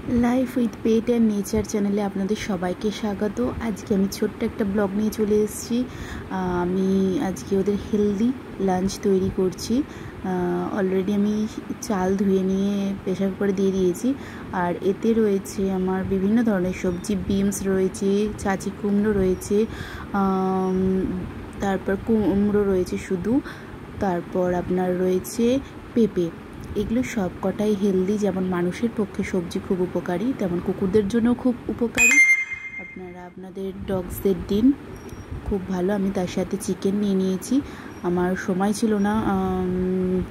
Life with pet and nature चैनले आपनादेर सबाइके स्वागत। आज के आमी छोट्ट एक ब्लग निये चले एसेछि। आमी आज के ओदेर हेल्दी लांच तैरी करछि। अलरेडी आमी चाल धुए निये प्रेसार कुकारे दिए दिएछि और एते रयेछे आमार विभिन्न धरनेर सब्जी, बिन्स रयेछे, चाची कुमड़ो रयेछे, तारपर कुमड़ो रयेछे शुधु, तारपर आपनार रयेछे पेঁপে। एगुलो सब कटाई हेल्दी, जेमन मानुषेर पक्षे सब्जी खूब उपकारी तेमन कुकुरदेर जोन्नो खूब उपकारी। आपनारा आपनादेर डग्सदेर दिन खूब भालो। आमी तार साथे चिकेन निये नियेछि। आमार समय छिलो ना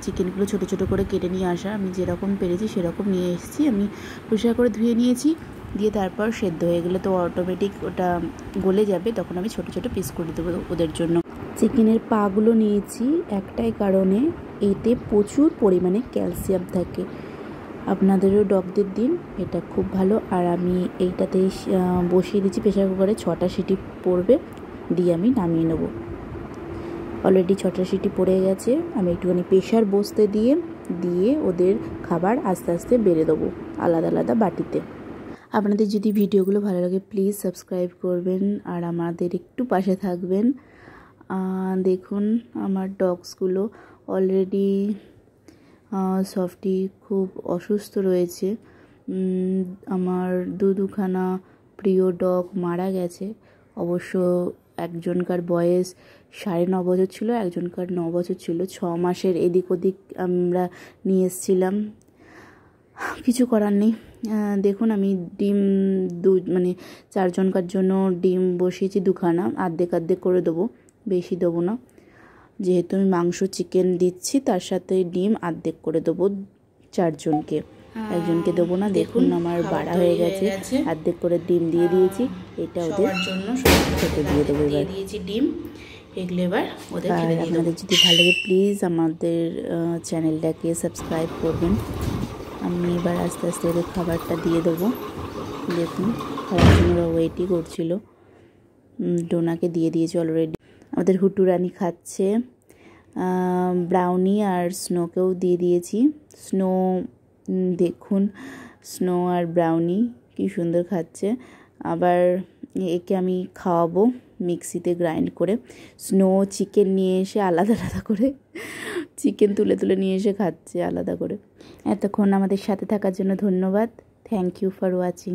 चिकेनगुलो छोटो छोटो करे केटे निये आसा। आमी जेरकम पेरेछि सेरकम निये एसेछि। आमी परिष्कार करे धुए नियेछि, दिए तारपर सेদ্ধ हये गेले तो अटोमेटिक ओटा गले जाबे, तखन आमी छोटो छोटो पिस करे देबो ओদের জন্য। चिकेनेर पागुलो नियेछि एकटाई कारणे एते प्रचुर परिमाणे क्यालसियाम थाके। आपनादेরও डगদের दिन এটা খুব ভালো। আর আমি এইটাতে বসিয়ে দিচ্ছি প্রেসার কুকারে, 6টা সিটি পড়বে, দিয়ে আমি নামিয়ে নেব। অলরেডি 6টা সিটি পড়ে গেছে। আমি একটুখানি প্রেসার বসতে দিয়ে ওদের খাবার আস্তে আস্তে বেড়ে দেবো আলাদা আলাদা বাটিতে। আপনাদের যদি ভিডিওগুলো ভালো লাগে প্লিজ সাবস্ক্রাইব করবেন আর আমাদের একটু পাশে থাকবেন। দেখুন আমার ডগসগুলো অলরেডি সফটি খুব অসুস্থ রয়েছে। আমার দুখানা প্রিয় ডগ মারা গেছে। অবশ্য একজনকার বয়স 9.5 বছর ছিল, একজনকার 9 বছর ছিল। 6 মাসের এদিক ওদিক আমরা নিয়ে এসেছিলাম, কিছু করার নেই। দেখুন আমি ডিম মানে 4 জনকার জন্য ডিম বসিয়েছি 2খানা, অর্ধেক করে দেবো, বেশি দেবো না। যেহেতু আমি মাংস চিকেন দিচ্ছি তার সাথে ডিম অর্ধেক করে দেবো 4 জনকে, একজনকে দেবো না। দেখুন আমার বাড়া হয়ে গেছে, অর্ধেক করে ডিম দিয়ে দিয়েছি। এটা ওদের জন্য খেতে দিয়ে দেবো। এবার দিয়েছি ডিম, এগুলো এবার ওদের খেতে দিয়ে দেবো। আপনাদের যদি ভালো লাগে প্লিজ আমাদের চ্যানেলটাকে সাবস্ক্রাইব করবেন। আমি এবার আস্তে আস্তে ওদের খাবারটা দিয়ে দেবো। দেখুন খাওয়ার জন্য ওরা ওয়েটই করছিল। ডোনাকে দিয়ে দিয়েছি অলরেডি। আমাদের হুটুরানি খাচ্ছে, ব্রাউনি আর স্নোকেও দিয়ে দিয়েছি। স্নো দেখুন, স্নো আর ব্রাউনি কি সুন্দর খাচ্ছে। আবার একে আমি খাওয়াবো মিক্সিতে গ্রাইন্ড করে। স্নো চিকেন নিয়ে এসে আলাদা আলাদা করে চিকেন তুলে নিয়ে এসে খাচ্ছে আলাদা করে। এতক্ষণ আমাদের সাথে থাকার জন্য ধন্যবাদ। Thank you for watching.